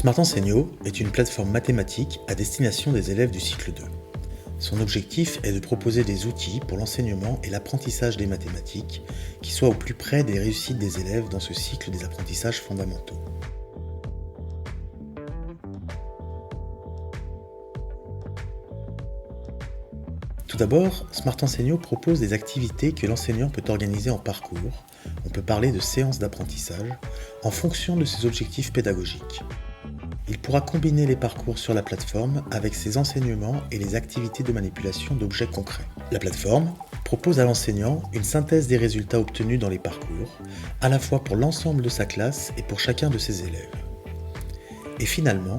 Smart Enseigno est une plateforme mathématique à destination des élèves du cycle 2. Son objectif est de proposer des outils pour l'enseignement et l'apprentissage des mathématiques qui soient au plus près des réussites des élèves dans ce cycle des apprentissages fondamentaux. Tout d'abord, Smart Enseigno propose des activités que l'enseignant peut organiser en parcours, on peut parler de séances d'apprentissage, en fonction de ses objectifs pédagogiques. Il pourra combiner les parcours sur la plateforme avec ses enseignements et les activités de manipulation d'objets concrets. La plateforme propose à l'enseignant une synthèse des résultats obtenus dans les parcours, à la fois pour l'ensemble de sa classe et pour chacun de ses élèves. Et finalement,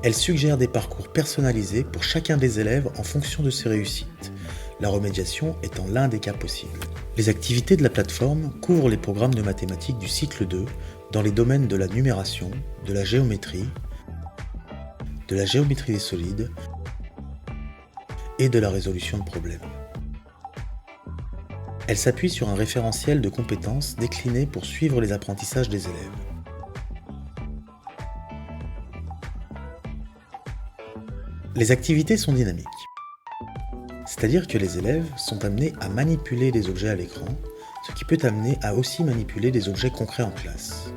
elle suggère des parcours personnalisés pour chacun des élèves en fonction de ses réussites, la remédiation étant l'un des cas possibles. Les activités de la plateforme couvrent les programmes de mathématiques du cycle 2 dans les domaines de la numération, de la géométrie des solides et de la résolution de problèmes. Elle s'appuie sur un référentiel de compétences décliné pour suivre les apprentissages des élèves. Les activités sont dynamiques, c'est-à-dire que les élèves sont amenés à manipuler les objets à l'écran, ce qui peut amener à aussi manipuler des objets concrets en classe.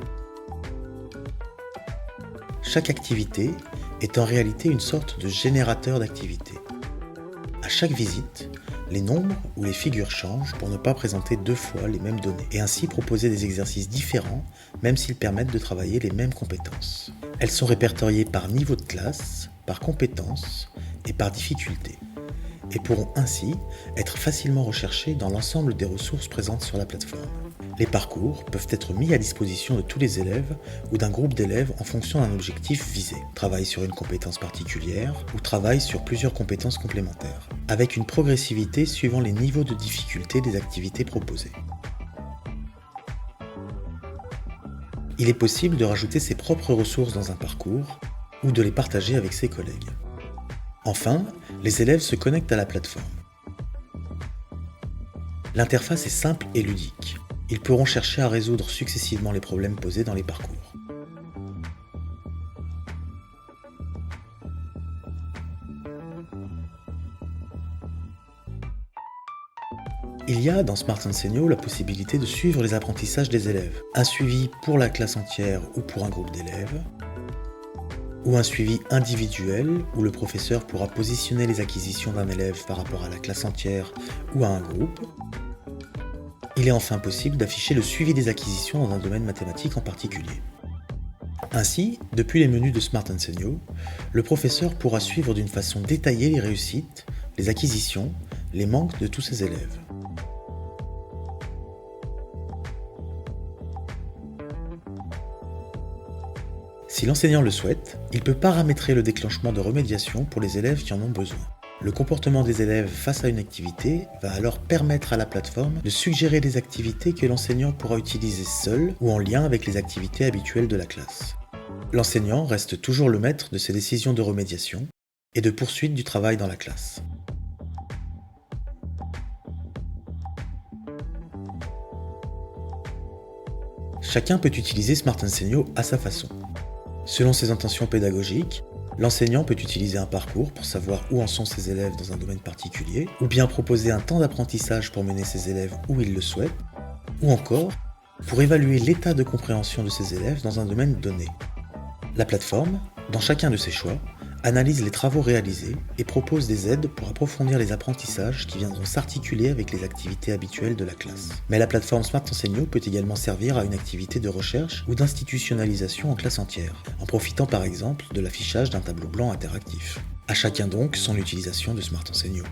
Chaque activité est en réalité une sorte de générateur d'activités. À chaque visite, les nombres ou les figures changent pour ne pas présenter deux fois les mêmes données et ainsi proposer des exercices différents même s'ils permettent de travailler les mêmes compétences. Elles sont répertoriées par niveau de classe, par compétences et par difficulté et pourront ainsi être facilement recherchées dans l'ensemble des ressources présentes sur la plateforme. Les parcours peuvent être mis à disposition de tous les élèves ou d'un groupe d'élèves en fonction d'un objectif visé, travail sur une compétence particulière ou travail sur plusieurs compétences complémentaires, avec une progressivité suivant les niveaux de difficulté des activités proposées. Il est possible de rajouter ses propres ressources dans un parcours ou de les partager avec ses collègues. Enfin, les élèves se connectent à la plateforme. L'interface est simple et ludique. Ils pourront chercher à résoudre successivement les problèmes posés dans les parcours. Il y a dans Smart Enseigno la possibilité de suivre les apprentissages des élèves. Un suivi pour la classe entière ou pour un groupe d'élèves, ou un suivi individuel où le professeur pourra positionner les acquisitions d'un élève par rapport à la classe entière ou à un groupe. Il est enfin possible d'afficher le suivi des acquisitions dans un domaine mathématique en particulier. Ainsi, depuis les menus de Smart Enseigno, le professeur pourra suivre d'une façon détaillée les réussites, les acquisitions, les manques de tous ses élèves. Si l'enseignant le souhaite, il peut paramétrer le déclenchement de remédiation pour les élèves qui en ont besoin. Le comportement des élèves face à une activité va alors permettre à la plateforme de suggérer des activités que l'enseignant pourra utiliser seul ou en lien avec les activités habituelles de la classe. L'enseignant reste toujours le maître de ses décisions de remédiation et de poursuite du travail dans la classe. Chacun peut utiliser Smart Enseigno à sa façon. Selon ses intentions pédagogiques, l'enseignant peut utiliser un parcours pour savoir où en sont ses élèves dans un domaine particulier, ou bien proposer un temps d'apprentissage pour mener ses élèves où il le souhaite, ou encore pour évaluer l'état de compréhension de ses élèves dans un domaine donné. La plateforme, dans chacun de ses choix, analyse les travaux réalisés et propose des aides pour approfondir les apprentissages qui viendront s'articuler avec les activités habituelles de la classe. Mais la plateforme Smart Enseigno peut également servir à une activité de recherche ou d'institutionnalisation en classe entière, en profitant par exemple de l'affichage d'un tableau blanc interactif. À chacun donc son utilisation de Smart Enseigno.